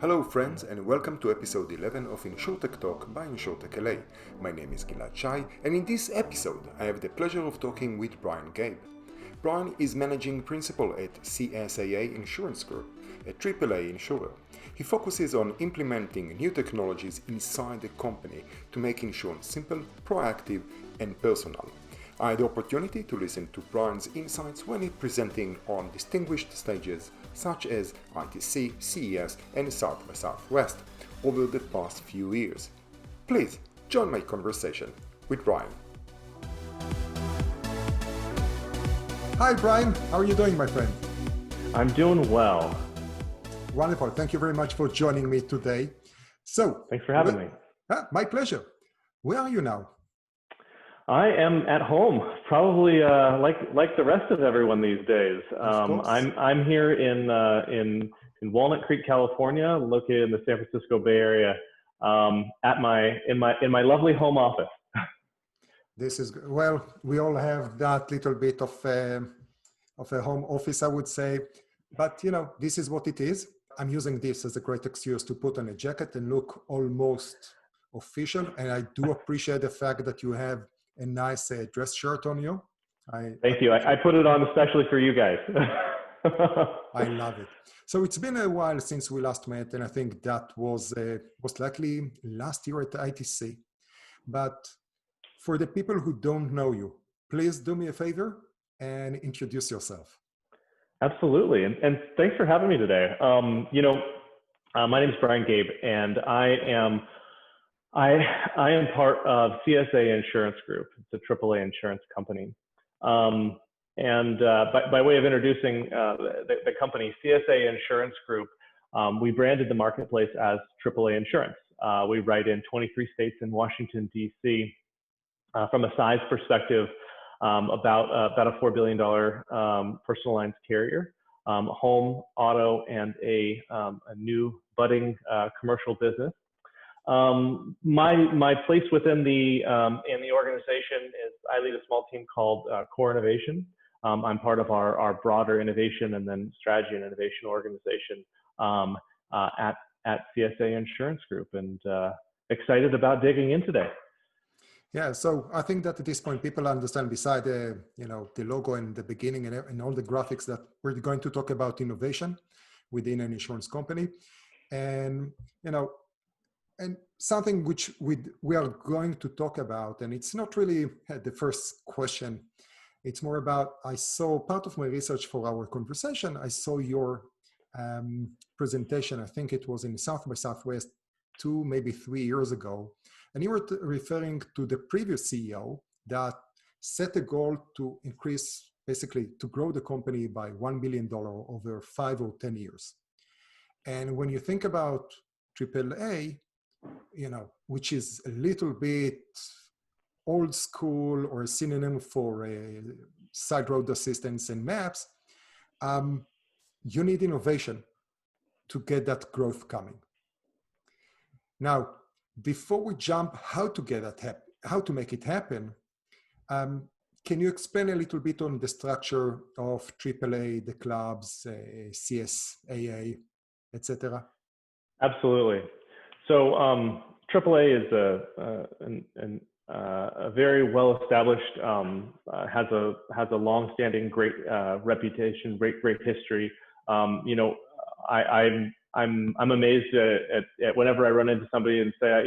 Hello friends and welcome to episode 11 of InsurTech Talk by InsurTechLA. My name is Gilad Shai and in this episode I have the pleasure of talking with Brian Gaab. Brian is managing principal at CSAA Insurance Group, a AAA insurer. He focuses on implementing new technologies inside the company to make insurance simple, proactive and personal. I had the opportunity to listen to Brian's insights when he presenting on distinguished stages such as ITC, CES and South by Southwest over the past few years. Please join my conversation with Brian. Hi Brian, how are you doing my friend? I'm doing well. Wonderful, thank you very much for joining me today. So, thanks for having me. My pleasure. Where are you now? I am at home, probably like the rest of everyone these days. I'm here in Walnut Creek, California, located in the San Francisco Bay Area, in my lovely home office. This is well. We all have that little bit of a home office, I would say, but you know, this is what it is. I'm using this as a great excuse to put on a jacket and look almost official, and I do appreciate the fact that you have a nice dress shirt on you. Thank you. I put it on especially for you guys. I love it. So it's been a while since we last met, and I think that was most likely last year at the ITC. But for the people who don't know you, please do me a favor and introduce yourself. Absolutely, and thanks for having me today. My name is Brian Gaab, and I am part of CSAA Insurance Group. It's a AAA insurance company. By way of introducing the company, CSAA Insurance Group, we branded the marketplace as AAA Insurance. We write in 23 states in Washington, D.C. From a size perspective, about a $4 billion personal lines carrier, home, auto, and a new budding commercial business. My place within the in the organization is I lead a small team called Core Innovation. I'm part of our broader innovation and then strategy and innovation organization at CSAA Insurance Group, and excited about digging in today. Yeah, so I think that at this point people understand, beside the logo in the beginning and all the graphics, that we're going to talk about innovation within an insurance company, and and something which we are going to talk about, and it's not really the first question. It's more about, I saw part of my research for our conversation. I saw your presentation. I think it was in South by Southwest 2, maybe 3 years ago. And you were referring to the previous CEO that set a goal to increase, basically to grow the company by $1 billion over 5 or 10 years. And when you think about AAA, which is a little bit old school or a synonym for side road assistance and maps, you need innovation to get that growth coming. Now, before we jump how to get that how to make it happen, can you explain a little bit on the structure of AAA, the clubs, CSAA, etc.? Absolutely. So AAA is a very well-established, has a long-standing great reputation, great history. I'm amazed at whenever I run into somebody and say, I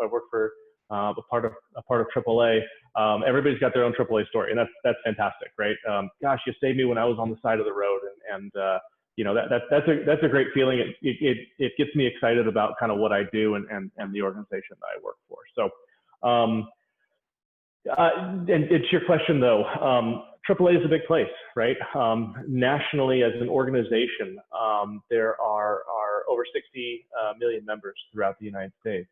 work for a part of AAA. Everybody's got their own AAA story, and that's fantastic, right? Gosh, you saved me when I was on the side of the road, and that's a great feeling. It gets me excited about kind of what I do and the organization that I work for. So, and it's your question though. AAA is a big place, right? Nationally, as an organization, there are over 60 million members throughout the United States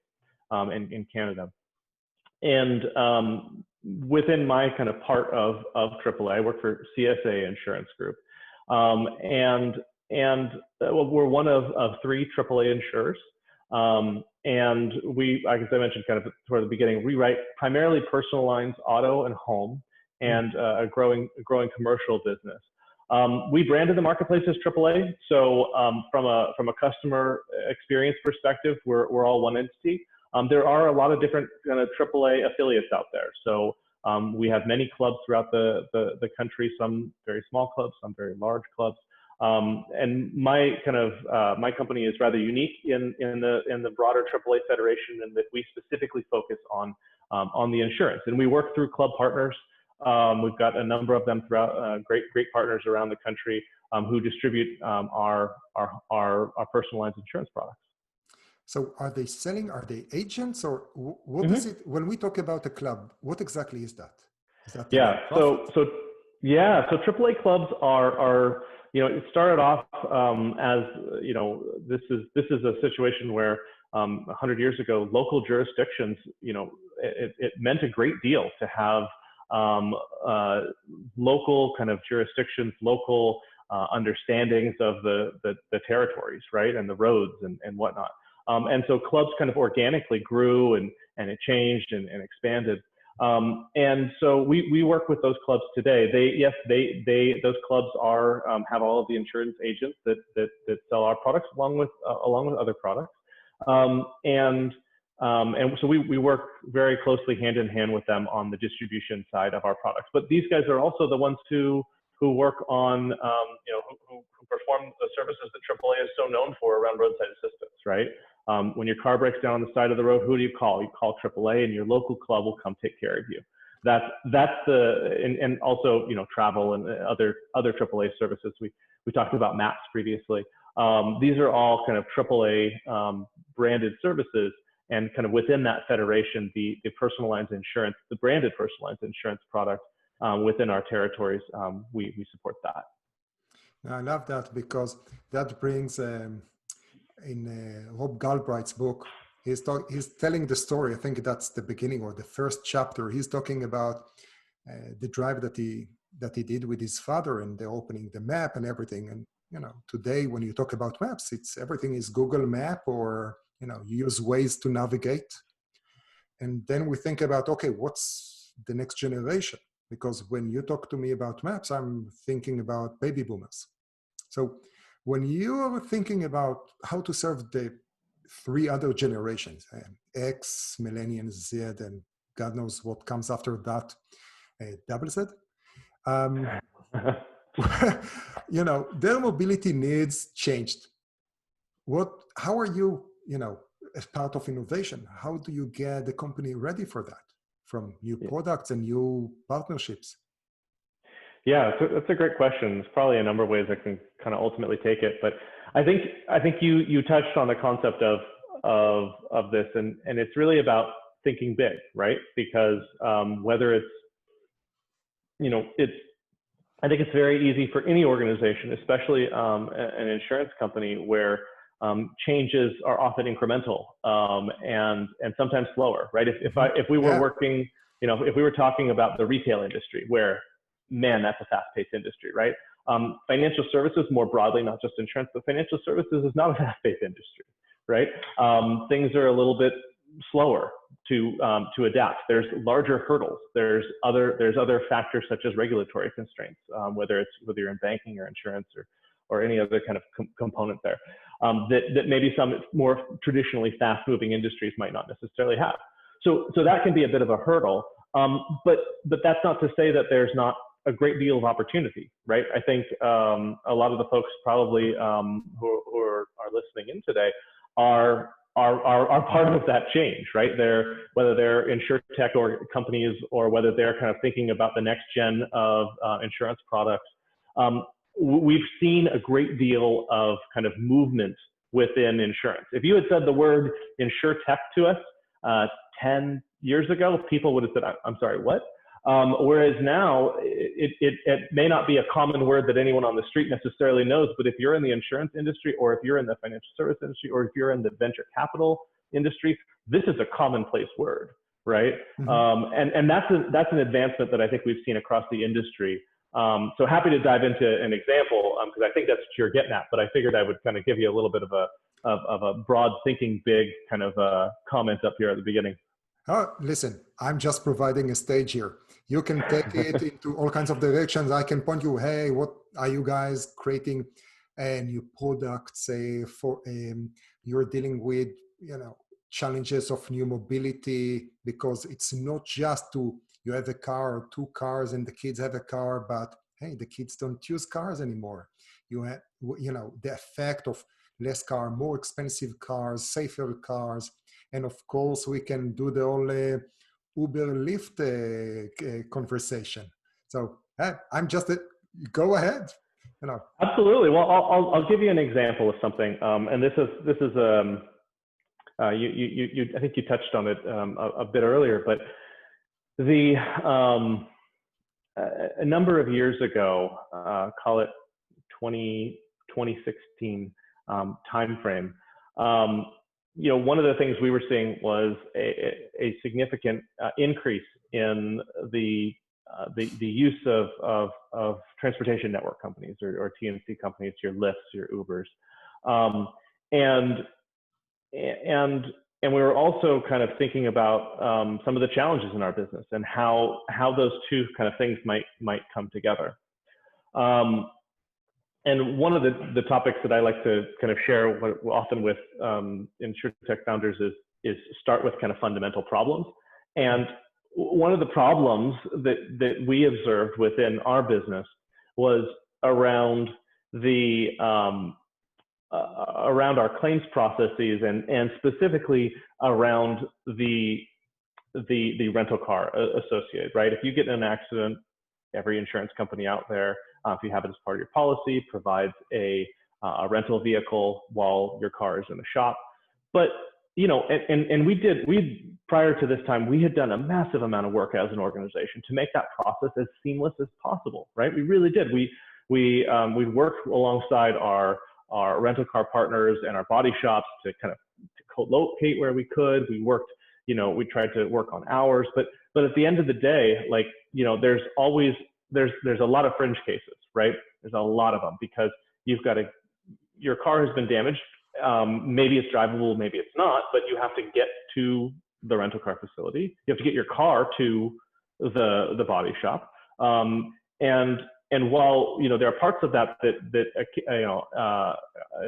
and in Canada. And within my kind of part of AAA, I work for CSAA Insurance Group. We're one of 3 AAA insurers. And we, like as I mentioned kind of toward the beginning, we write primarily personal lines, auto and home, and a growing commercial business. We branded the marketplace as AAA. So from a customer experience perspective, we're all one entity. There are a lot of different kind of AAA affiliates out there. So we have many clubs throughout the country, some very small clubs, some very large clubs. And my company is rather unique in the broader AAA federation, in that we specifically focus on the insurance, and we work through club partners. We've got a number of them throughout, great partners around the country who distribute our personal lines insurance products. So are they selling? Are they agents, or what is it? When we talk about a club, what exactly is that? Is that so AAA clubs are it started off as this is a situation where 100 years ago, local jurisdictions, it meant a great deal to have local kind of jurisdictions, local understandings of the territories, right, and the roads and whatnot. And so clubs kind of organically grew and it changed and expanded. And so we work with those clubs today. Those clubs have all of the insurance agents that sell our products along with other products. And so we work very closely hand in hand with them on the distribution side of our products. But these guys are also the ones who work on, who perform the services that AAA is so known for around roadside assistance, right? When your car breaks down on the side of the road, who do you call? You call AAA, and your local club will come take care of you. And also, travel and other AAA services. We talked about maps previously. These are all kind of AAA branded services, and kind of within that federation, the personal lines insurance, the branded personal lines insurance product within our territories, we support that. I love that, because that brings in Rob Galbraith's book, he's telling the story. I think that's the beginning or the first chapter. He's talking about the drive that he did with his father, and they're opening the map and everything. And today when you talk about maps, everything is Google Map, or you use Waze to navigate. And then we think about, okay, what's the next generation? Because when you talk to me about maps, I'm thinking about baby boomers. So when you are thinking about how to serve the three other generations, X, Millennium, Z, and God knows what comes after that, double Z, their mobility needs changed. How are you, as part of innovation, how do you get the company ready for that, from new products and new partnerships? Yeah, so that's a great question. There's probably a number of ways I can kind of ultimately take it, but I think you touched on the concept of this, and it's really about thinking big, right? Because whether it's I think it's very easy for any organization, especially an insurance company, where changes are often incremental and sometimes slower, right? If we were working, if we were talking about the retail industry, where, man, that's a fast-paced industry, right? Financial services more broadly, not just insurance, but financial services is not a fast-paced industry, right? Things are a little bit slower to adapt. There's larger hurdles. There's other factors such as regulatory constraints, whether you're in banking or insurance or any other kind of component there, that maybe some more traditionally fast-moving industries might not necessarily have. So that can be a bit of a hurdle, but that's not to say that there's not a great deal of opportunity, right? I think a lot of the folks probably who are listening in today are part of that change, right? Whether they're InsurTech or companies, or whether they're kind of thinking about the next gen of insurance products. We've seen a great deal of kind of movement within insurance. If you had said the word InsurTech to us 10 years ago, people would have said, I'm sorry, what? Whereas now, it may not be a common word that anyone on the street necessarily knows, but if you're in the insurance industry, or if you're in the financial service industry, or if you're in the venture capital industry, this is a commonplace word, right? Mm-hmm. And that's an advancement that I think we've seen across the industry. So happy to dive into an example, because I think that's what you're getting at, but I figured I would kind of give you a little bit of a broad thinking big kind of comment up here at the beginning. Oh, listen, I'm just providing a stage here. You can take it into all kinds of directions. I can point you, hey, what are you guys creating a new product, say, for you're dealing with, challenges of new mobility, because it's not just you have a car or two cars and the kids have a car, but hey, the kids don't use cars anymore. You have, the effect of less car, more expensive cars, safer cars. And of course, we can do the whole Uber Lyft conversation. So I'm just, go ahead. Absolutely. Well, I'll give you an example of something. And this is I think you touched on it a bit earlier, but a number of years ago, call it 2016 timeframe, one of the things we were seeing was a significant increase in the use of transportation network companies or TNC companies, your Lyfts, your Ubers, and we were also kind of thinking about some of the challenges in our business and how those two kind of things might come together. And one of the topics that I like to kind of share often with InsurTech founders is start with kind of fundamental problems. And one of the problems that we observed within our business was around around our claims processes and specifically around the rental car associated, right? If you get in an accident, every insurance company out there, if you have it as part of your policy, provides a rental vehicle while your car is in the shop. But and we prior to this time, we had done a massive amount of work as an organization to make that process as seamless as possible, right? We really did. We worked alongside our rental car partners and our body shops to kind of co-locate where we could. We worked, we tried to work on hours, but at the end of the day, like, there's always, there's a lot of fringe cases, right? There's a lot of them because your car has been damaged. Maybe it's drivable, maybe it's not, but you have to get to the rental car facility. You have to get your car to the body shop. And while, there are parts of that an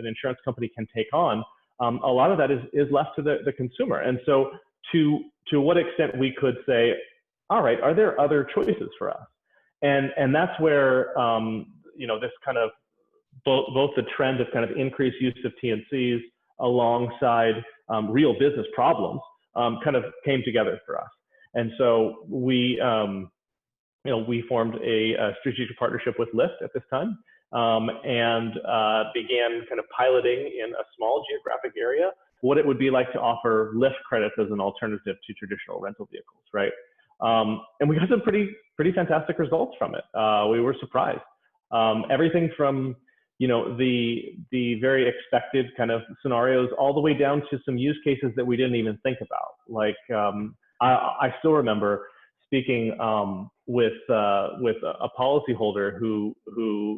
insurance company can take on, a lot of that is left to the consumer. And so to what extent we could say, all right, are there other choices for us? And that's where, this kind of both the trend of kind of increased use of TNCs alongside real business problems kind of came together for us. And so we formed a strategic partnership with Lyft at this time and began kind of piloting in a small geographic area what it would be like to offer Lyft credits as an alternative to traditional rental vehicles, right? And we got some pretty fantastic results from it. We were surprised. Everything from the very expected kind of scenarios all the way down to some use cases that we didn't even think about. Like I still remember speaking with a policyholder who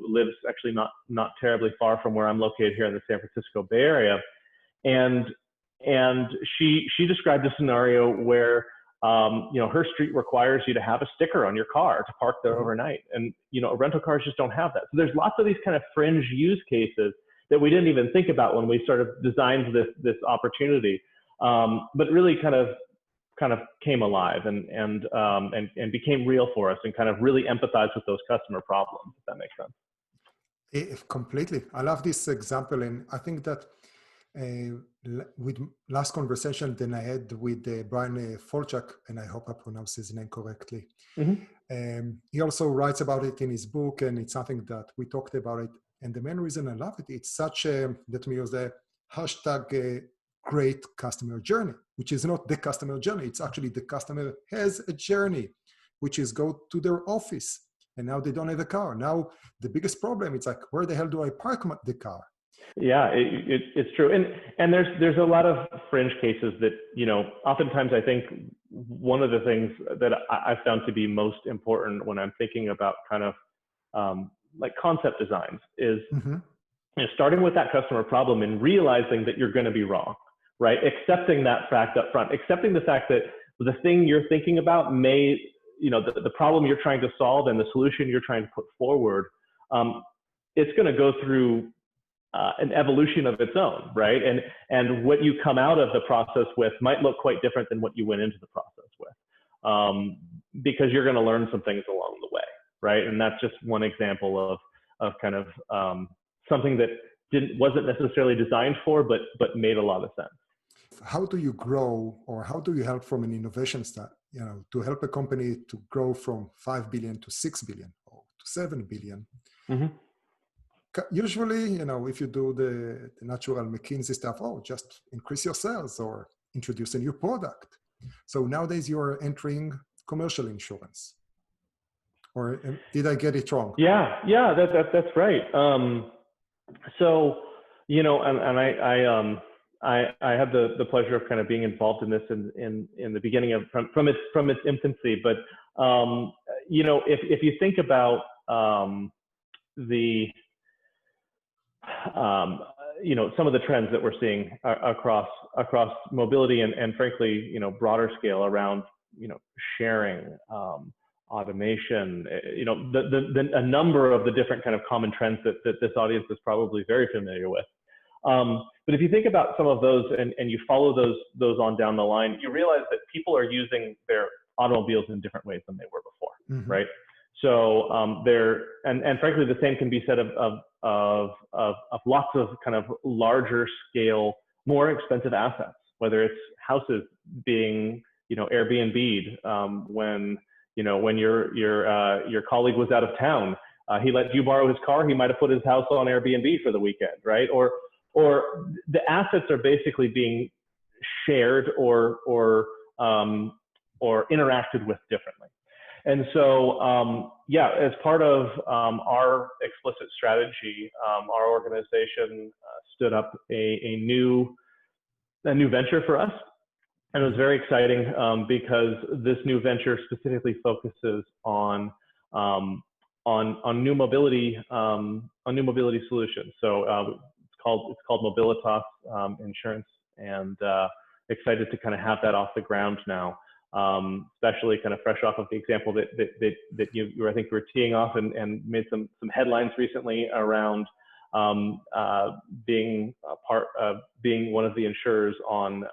lives actually not terribly far from where I'm located here in the San Francisco Bay Area, and she described a scenario where her street requires you to have a sticker on your car to park there overnight, and rental cars just don't have that. So there's lots of these kind of fringe use cases that we didn't even think about when we sort of designed this opportunity, but really kind of came alive and became real for us and kind of really empathized with those customer problems, if that makes sense. Completely. I love this example. And I think that with last conversation that I had with Brian Folchak, and I hope I pronounce his name correctly. Mm-hmm. He also writes about it in his book, and it's something that we talked about it. And the main reason I love it, it's such let me use the hashtag great customer journey, which is not the customer journey. It's actually the customer has a journey, which is go to their office. And now they don't have a car. Now the biggest problem, it's like, where the hell do I park the car? Yeah, it's true. And there's a lot of fringe cases that, oftentimes I think one of the things that I found to be most important when I'm thinking about kind of like concept designs is mm-hmm. Starting with that customer problem and realizing that you're going to be wrong, right? Accepting that fact up front, accepting the fact that the thing you're thinking about may the problem you're trying to solve and the solution you're trying to put forward, it's going to go through an evolution of its own, right? And what you come out of the process with might look quite different than what you went into the process with, because you're going to learn some things along the way, right? And that's just one example of kind of something that wasn't necessarily designed for, but made a lot of sense. How do you grow, or how do you help from an innovation to help a company to grow from 5 billion to 6 billion or to 7 billion? Mm-hmm. Usually, if you do the natural McKinsey stuff, just increase your sales or introduce a new product. So nowadays you're entering commercial insurance. Or did I get it wrong? Yeah, that's right. So, and I had the pleasure of kind of being involved in this in the beginning from its infancy. But if you think about some of the trends that we're seeing across mobility and frankly, broader scale around, sharing, automation, a number of the different kind of common trends that this audience is probably very familiar with. But if you think about some of those and you follow those on down the line, you realize that people are using their automobiles in different ways than they were before, mm-hmm. right? So and frankly, the same can be said of lots of kind of larger scale, more expensive assets, whether it's houses being, Airbnb'd, when your colleague was out of town, he let you borrow his car, he might've put his house on Airbnb for the weekend, right? Or the assets are basically being shared or interacted with differently. And so, as part of our explicit strategy, our organization stood up a new venture for us, and it was very exciting because this new venture specifically focuses on new mobility solutions. So it's called Mobilitas Insurance, and excited to kind of have that off the ground now. Especially kind of fresh off of the example that you I think were teeing off and made some headlines recently around being one of the insurers on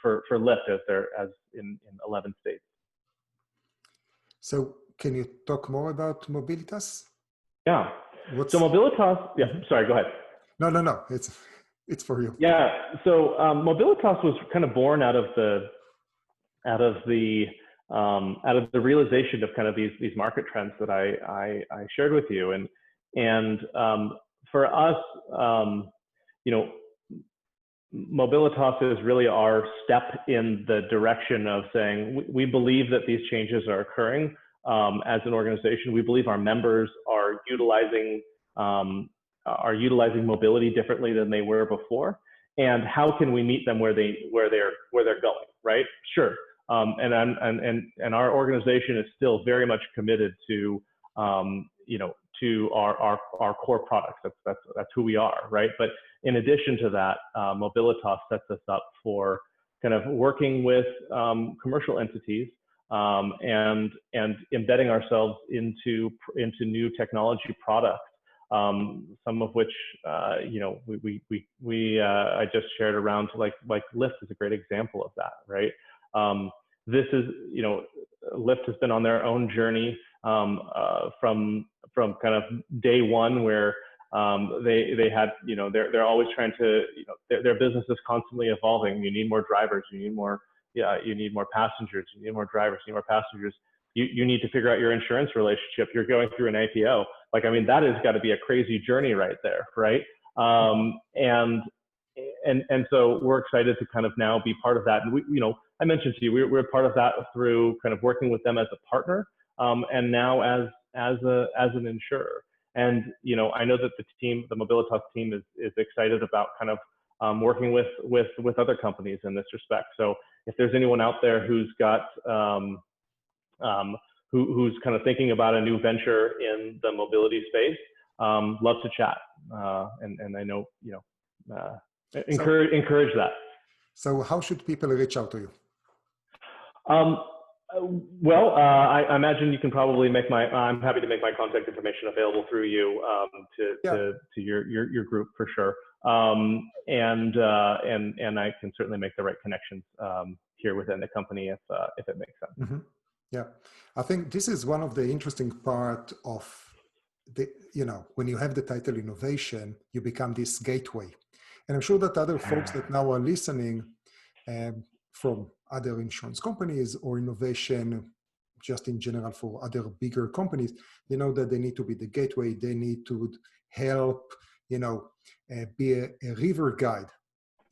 for Lyft as in 11 states. So can you talk more about Mobilitas? Yeah. So Mobilitas. Yeah. Sorry. Go ahead. No. It's for you. Yeah. So Mobilitas was kind of born out of the realization of kind of these market trends that I shared with you, and for us, Mobilitas is really our step in the direction of saying we believe that these changes are occurring as an organization. We believe our members are utilizing mobility differently than they were before, and how can we meet them where they're going, right? Sure. And our organization is still very much committed to our core products. That's who we are, right? But in addition to that, Mobilitas sets us up for kind of working with commercial entities and embedding ourselves into new technology products. Some of which I just shared around, like Lyft is a great example of that, right? This is, Lyft has been on their own journey from kind of day one, where they had, they're always trying to, their business is constantly evolving. You need more drivers, you need more passengers, you need more drivers, you need more passengers. You need to figure out your insurance relationship. You're going through an APO. That has got to be a crazy journey right there, right? And so we're excited to kind of now be part of that. And I mentioned to you, we're part of that through kind of working with them as a partner, and now as an insurer. And I know that the Mobilitas team is excited about kind of working with other companies in this respect. So if there's anyone out there who's got who's kind of thinking about a new venture in the mobility space, love to chat. And I know encourage that. So how should people reach out to you? I imagine you can probably make I'm happy to make my contact information available through you Yeah. to your group for sure. And I can certainly make the right connections here within the company if it makes sense. Mm-hmm. Yeah, I think this is one of the interesting part of the, when you have the title innovation, you become this gateway. And I'm sure that other folks that now are listening from other insurance companies or innovation just in general for other bigger companies, they know that they need to be the gateway. They need to help, be a river guide,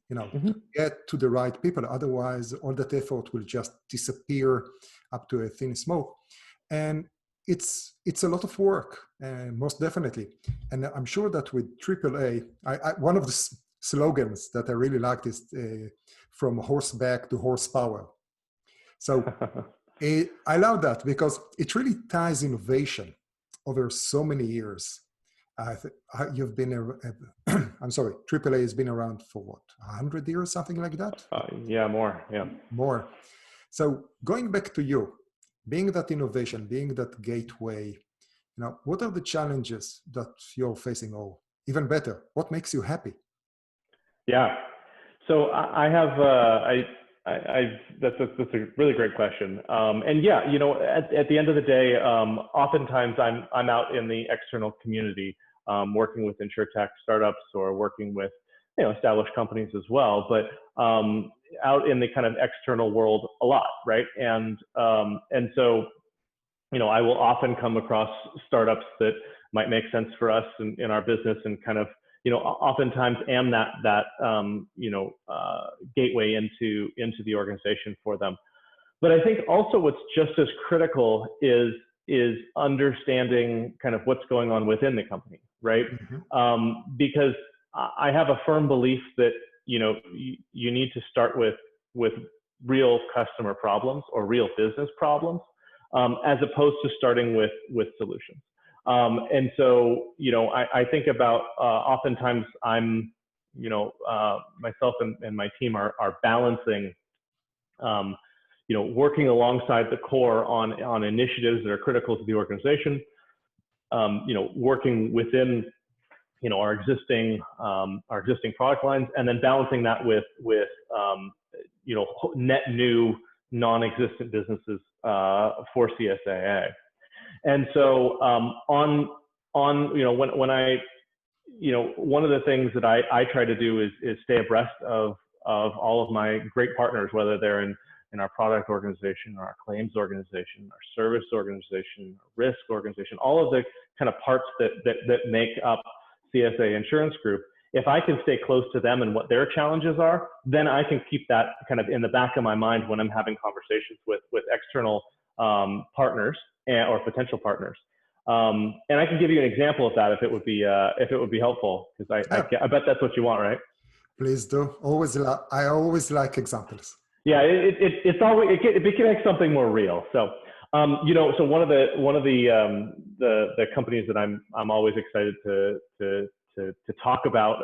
to get to the right people. Otherwise, all that effort will just disappear up to a thin smoke. And it's a lot of work, most definitely. And I'm sure that with AAA, one of the slogans that I really liked is from horseback to horsepower. So I love that because it really ties innovation over so many years. You've been, I'm sorry, AAA has been around for what, 100 years, something like that? Yeah, more, yeah. More. So going back to you, being that innovation, being that gateway, what are the challenges that you're facing, or even better, what makes you happy? Yeah, so I have, that's a really great question. And yeah, at the end of the day, oftentimes I'm out in the external community, working with InsurTech startups or working with, established companies as well, but out in the kind of external world a lot, right? And so, I will often come across startups that might make sense for us in our business, and kind of, oftentimes am that gateway into the organization for them. But I think also what's just as critical is understanding kind of what's going on within the company, right? Mm-hmm. Because I have a firm belief that you need to start with real customer problems or real business problems, as opposed to starting with solutions. And so, I think about oftentimes I'm, myself and my team are balancing, working alongside the core on initiatives that are critical to the organization, working within, our existing product lines, and then balancing that with net new non-existent businesses for CSAA. And so when I, one of the things that I try to do is stay abreast of all of my great partners, whether they're in our product organization, our claims organization, our service organization, our risk organization, all of the kind of parts that make up CSAA Insurance Group. If I can stay close to them and what their challenges are, then I can keep that kind of in the back of my mind when I'm having conversations with external partners or potential partners. And I can give you an example of that if it would be helpful, because I bet that's what you want, right? Please do. I always like examples. Yeah, it can make something more real. So so one of the companies that I'm always excited to talk about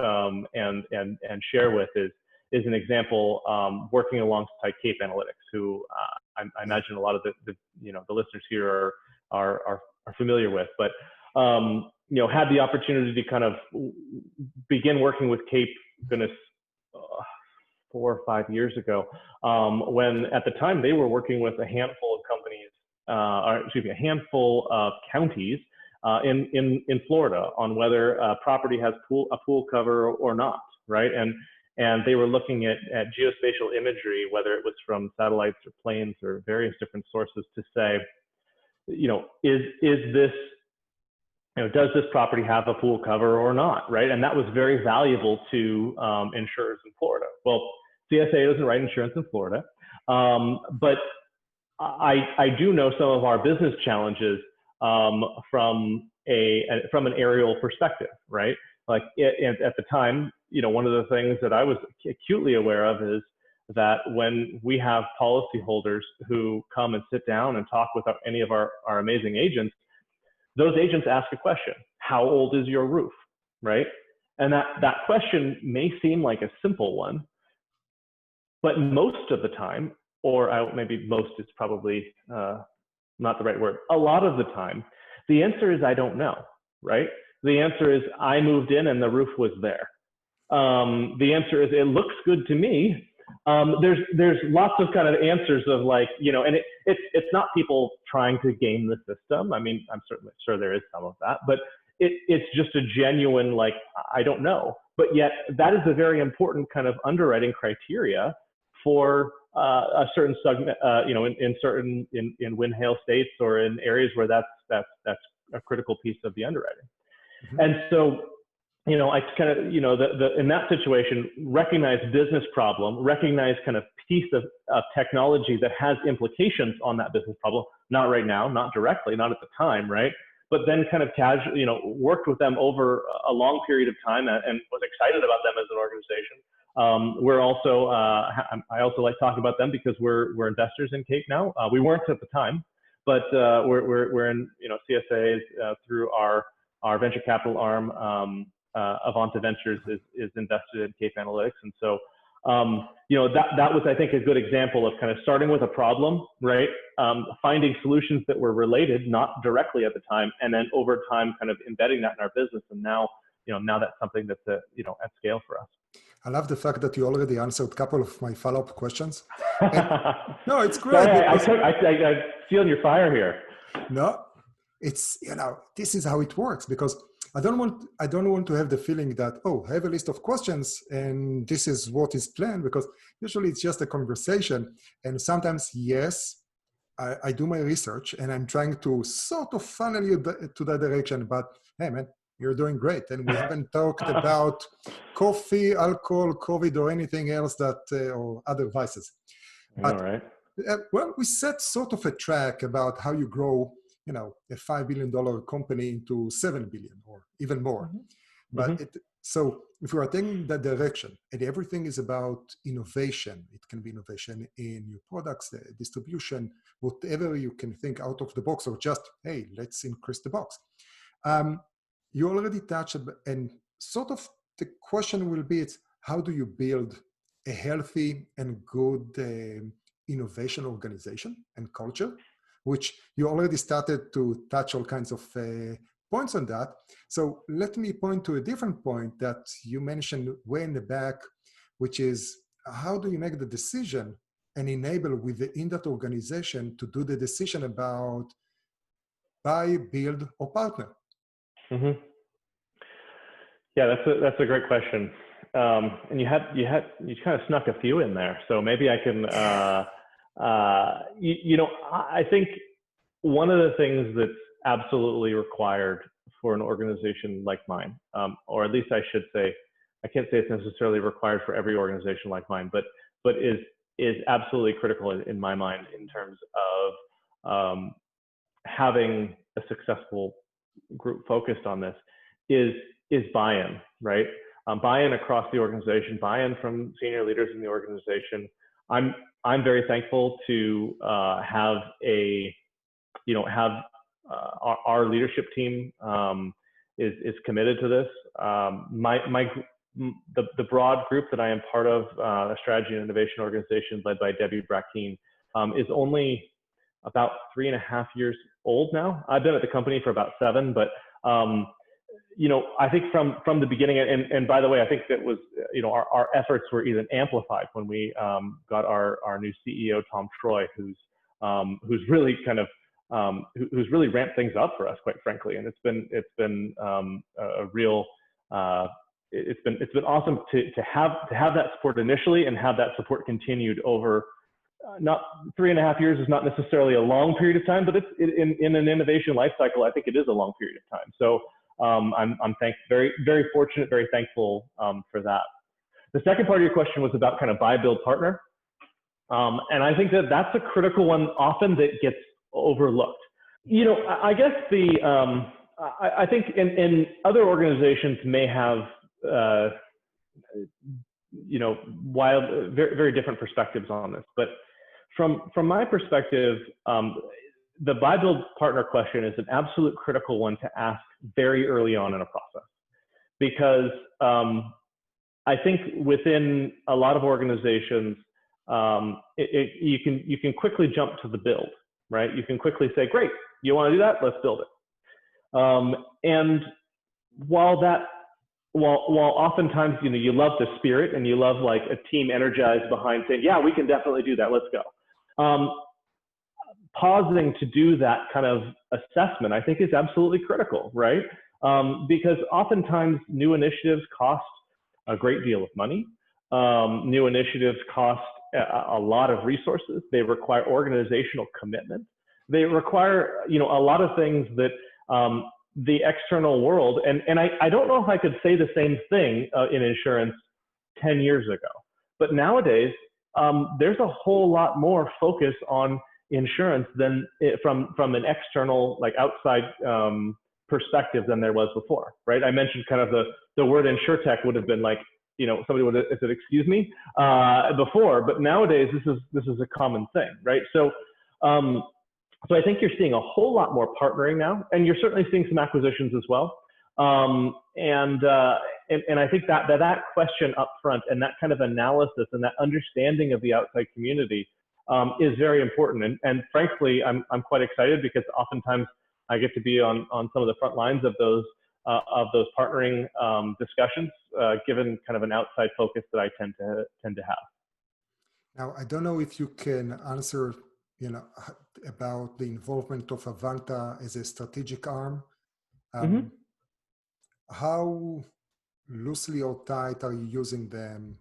and share with is an example, working alongside Gaab Analytics, who I imagine a lot of the listeners here are familiar with, but had the opportunity to kind of begin working with Gaab, goodness, 4 or 5 years ago, when at the time they were working with a handful of companies, a handful of counties in Florida on whether a property has a pool cover or not, right? And they were looking at geospatial imagery, whether it was from satellites or planes or various different sources, to say, is this, does this property have a pool cover or not, right? And that was very valuable to insurers in Florida. Well, CSAA doesn't write insurance in Florida, but I do know some of our business challenges from an aerial perspective, right? Like at the time, one of the things that I was acutely aware of is that when we have policyholders who come and sit down and talk with any of our amazing agents, those agents ask a question: how old is your roof, right? And that question may seem like a simple one, but most of the time, or maybe most is probably not the right word. A lot of the time, the answer is I don't know, right? The answer is I moved in and the roof was there. The answer is it looks good to me. There's lots of kind of answers of like, you know, and it's not people trying to game the system. I mean, I'm certainly sure there is some of that, but it's just a genuine, like, I don't know. But yet that is a very important kind of underwriting criteria for a certain segment, you know, in wind-hail states or in areas where that's a critical piece of the underwriting. Mm-hmm. And so, you know, I kind of, you know, in that situation, recognize business problem, recognize kind of piece of technology that has implications on that business problem. Not right now, not directly, not at the time, right? But then kind of casually, you know, worked with them over a long period of time and was excited about them as an organization. We're also, I also like talking about them because we're investors in Cape now. We weren't at the time, but we're in, you know, CSAA through our venture capital arm. Avanta Ventures is invested in Cape Analytics. And so, you know, that was, I think, a good example of kind of starting with a problem, right? Finding solutions that were related, not directly at the time, and then over time kind of embedding that in our business. And now, you know, now that's something that's, you know, at scale for us. I love the fact that you already answered a couple of my follow-up questions. And, no, it's great. Sorry, I feel your fire here. No, it's, you know, this is how it works, because I don't want to have the feeling that, oh, I have a list of questions and this is what is planned, because usually it's just a conversation. And sometimes, yes, I do my research and I'm trying to sort of funnel you to that direction, but hey, man, you're doing great. And we haven't talked about coffee, alcohol, COVID, or anything else that, or other vices. But, all right. Well, we set sort of a track about how you grow, you know, a $5 billion company into 7 billion or even more. Mm-hmm. But mm-hmm. So if we are taking that direction and everything is about innovation, it can be innovation in new products, distribution, whatever you can think out of the box, or just, hey, let's increase the box. You already touched, and sort of the question will be, it's how do you build a healthy and good innovation organization and culture, which you already started to touch all kinds of points on that. So let me point to a different point that you mentioned way in the back, which is how do you make the decision and enable within that organization to do the decision about buy, build, or partner? Mm-hmm. Yeah, that's a great question. And you kind of snuck a few in there. So maybe I can, you know, I think one of the things that's absolutely required for an organization like mine, or at least I should say, I can't say it's necessarily required for every organization like mine, but is absolutely critical in my mind in terms of having a successful group focused on this is buy-in, right? Buy-in across the organization, buy-in from senior leaders in the organization. I'm very thankful to have our leadership team is committed to this. The broad group that I am part of, a strategy and innovation organization led by Debbie Brackeen, is only about 3.5 years old now. I've been at the company for about 7, but you know, I think from the beginning, and by the way, I think that was, you know, our efforts were even amplified when we got our new CEO, Tom Troy, who's really kind of who's really ramped things up for us, quite frankly. And it's been a real it's been awesome to have that support initially and have that support continued over. Not 3.5 years is not necessarily a long period of time, but in an innovation life cycle, I think it is a long period of time. So I'm very, very fortunate, very thankful for that. The second part of your question was about kind of buy, build, partner. And I think that's a critical one often that gets overlooked. You know, I guess I think in other organizations may have, you know, very, very different perspectives on this. But from my perspective, the buy, build, partner question is an absolute critical one to ask very early on in a process, because I think within a lot of organizations, you can quickly jump to the build, right? You can quickly say, great, you want to do that? Let's build it. And while oftentimes, you love the spirit and you love like a team energized behind saying, yeah, we can definitely do that. Let's go. Pausing to do that kind of assessment, I think, is absolutely critical, right? Because oftentimes new initiatives cost a great deal of money. New initiatives cost a lot of resources. They require organizational commitment. They require, a lot of things that the external world, and I don't know if I could say the same thing in insurance 10 years ago, but nowadays there's a whole lot more focus on insurance than from an external, like outside perspective than there was before, right? I mentioned kind of the word InsurTech would have been like, somebody would have said, excuse me, before, but nowadays this is a common thing, right? So I think you're seeing a whole lot more partnering now, and you're certainly seeing some acquisitions as well. And I think that question up front and that kind of analysis and that understanding of the outside community is very important. And frankly, I'm quite excited because oftentimes I get to be on some of the front lines of those partnering discussions, given kind of an outside focus that I tend to have. Now, I don't know if you can answer, about the involvement of Avanta as a strategic arm. How loosely or tight are you using them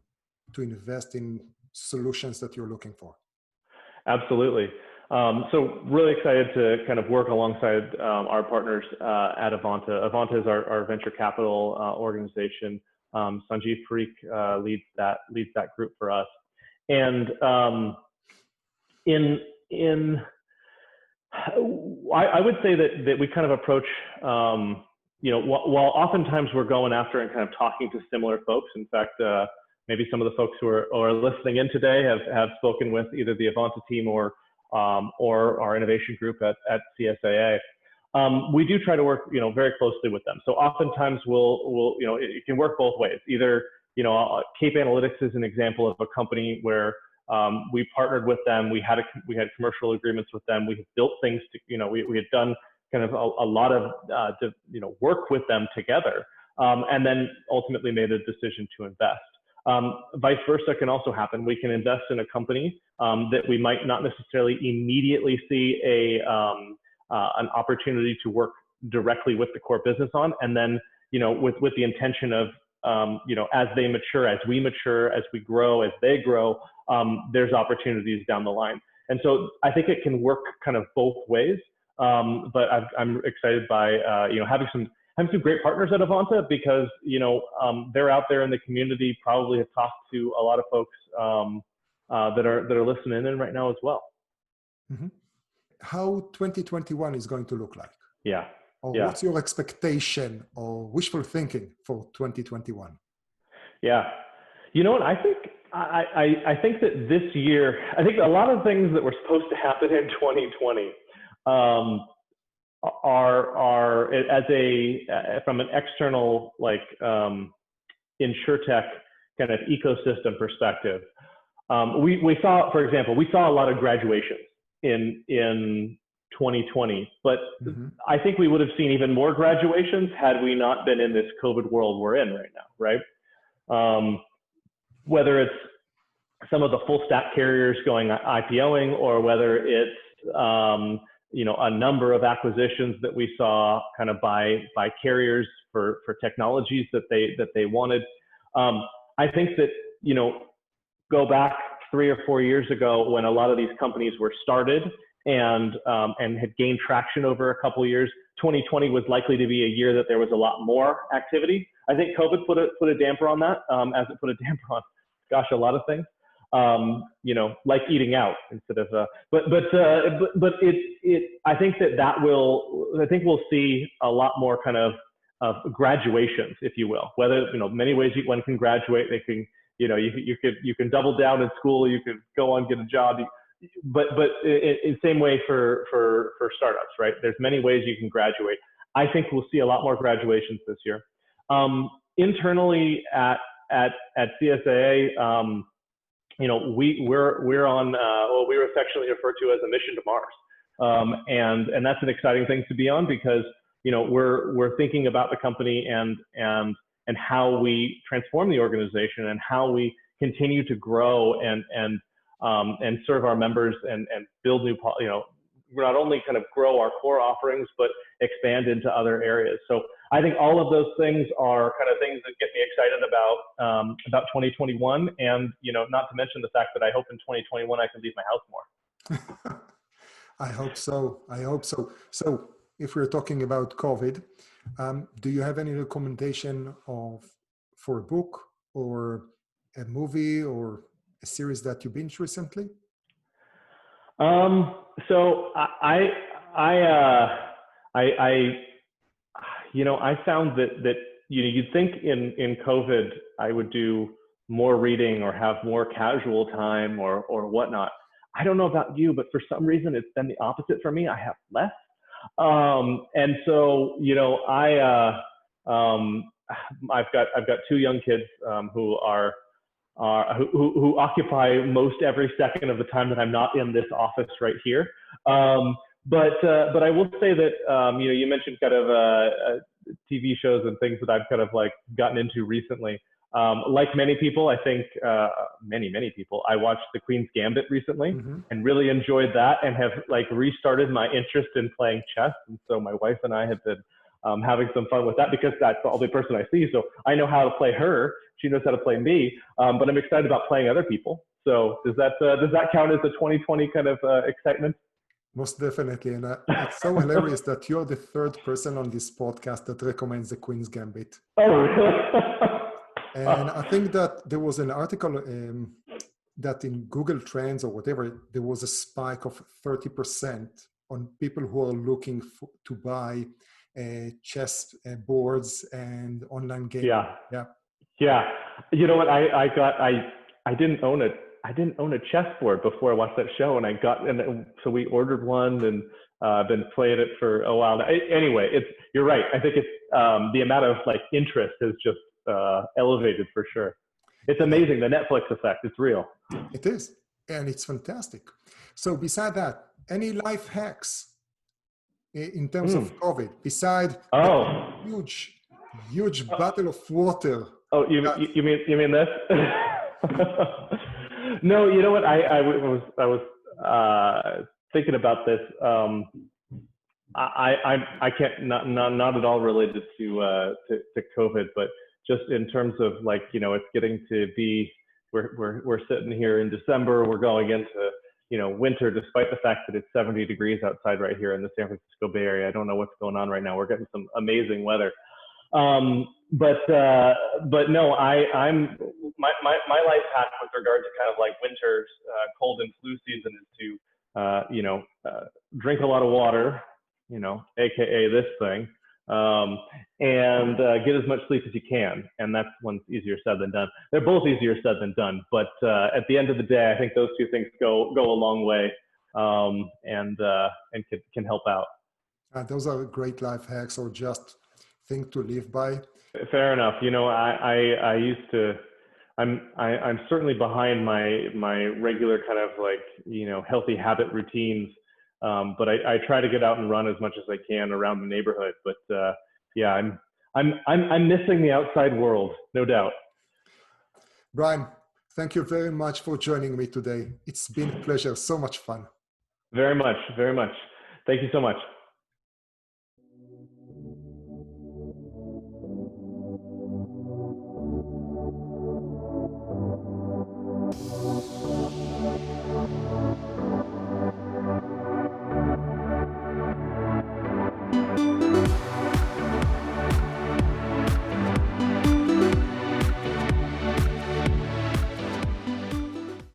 to invest in solutions that you're looking for? Absolutely. So really excited to kind of work alongside our partners at Avanta. Avanta is our venture capital organization. Sanjeev Parikh leads that group for us. And I would say that we kind of approach, while oftentimes we're going after and kind of talking to similar folks. In fact, maybe some of the folks who are listening in today have spoken with either the Avanta team or our innovation group at CSAA. We do try to work, very closely with them. So oftentimes we'll it can work both ways. Either, Cape Analytics is an example of a company where we partnered with them. We had commercial agreements with them. We had built things to, we had done kind of a lot of, work with them together, and then ultimately made a decision to invest. Vice versa can also happen. We can invest in a company that we might not necessarily immediately see an opportunity to work directly with the core business on, and then with the intention of as they mature, as we mature, as we grow, as they grow, there's opportunities down the line. And so I think it can work kind of both ways. But I'm excited by having some great partners at Avanta because they're out there in the community, probably have talked to a lot of folks that are listening in right now as well. Mm-hmm. How 2021 is going to look like? Yeah. Or what's your expectation or wishful thinking for 2021? Yeah. You know what? I think that this year, I think a lot of things that were supposed to happen in 2020 are from an external InsurTech kind of ecosystem perspective. We saw, for example, a lot of graduations in 2020, but I think we would have seen even more graduations had we not been in this COVID world we're in right now, right? Whether it's some of the full stack carriers going IPOing, or whether it's a number of acquisitions that we saw kind of by carriers for technologies that they wanted. I think that go back 3 or 4 years ago when a lot of these companies were started and had gained traction over a couple of years. 2020 was likely to be a year that there was a lot more activity. I think COVID put a damper on that, as it put a damper on, a lot of things. Like eating out instead of, but I think I think we'll see a lot more kind of graduations, if you will. Whether many ways one can graduate. They can you can double down in school. You could go on get a job. But in same way for startups, right? There's many ways you can graduate. I think we'll see a lot more graduations this year. Internally at CSAA, we're on what we affectionately refer to as a mission to Mars, and that's an exciting thing to be on because we're thinking about the company and how we transform the organization and how we continue to grow and serve our members and build new not only kind of grow our core offerings but expand into other areas. So I think all of those things are kind of things that get me excited about 2021, and not to mention the fact that I hope in 2021 I can leave my house more. I hope so. I hope so. So if we're talking about COVID, do you have any recommendation for a book or a movie or a series that you binged recently? So I found that you'd think in COVID I would do more reading or have more casual time or whatnot. I don't know about you, but for some reason it's been the opposite for me. I have less. And so, I've got two young kids who occupy most every second of the time that I'm not in this office right here. But I will say that you mentioned kind of TV shows and things that I've kind of like gotten into recently. Like many people, I think many people, I watched The Queen's Gambit recently and really enjoyed that and have like restarted my interest in playing chess. And so my wife and I have been having some fun with that because that's the only person I see. So I know how to play her. She knows how to play me, but I'm excited about playing other people. So does that count as a 2020 kind of excitement? Most definitely. And it's so hilarious that you're the third person on this podcast that recommends The Queen's Gambit. Oh, really? And I think that there was an article that in Google Trends or whatever, there was a spike of 30% on people who are looking to buy chess boards and online games. Yeah. You know what? I didn't own it. I didn't own a chessboard before I watched that show, and so we ordered one and been playing it for a while now. Anyway, you're right. I think it's the amount of like interest has just elevated for sure. It's amazing, the Netflix effect. It's real. It is, and it's fantastic. So beside that, any life hacks in terms of COVID, beside huge bottle of water? Oh, you mean this? No, you know what? I was thinking about this. I can't not at all related to COVID, but just in terms of like it's getting to be we're sitting here in December. We're going into winter, despite the fact that it's 70 degrees outside right here in the San Francisco Bay Area. I don't know what's going on right now. We're getting some amazing weather. But no, I'm my life hack with regard to kind of like winter's cold and flu season is to drink a lot of water, AKA this thing, and get as much sleep as you can. And that's one's easier said than done. They're both easier said than done. But at the end of the day, I think those two things go a long way, and can help out. Those are great life hacks, or just thing to live by. Fair enough. I used to. I'm certainly behind my regular kind of like healthy habit routines, but I try to get out and run as much as I can around the neighborhood. But yeah, I'm missing the outside world, no doubt. Brian, thank you very much for joining me today. It's been a pleasure. So much fun. Very much. Thank you so much.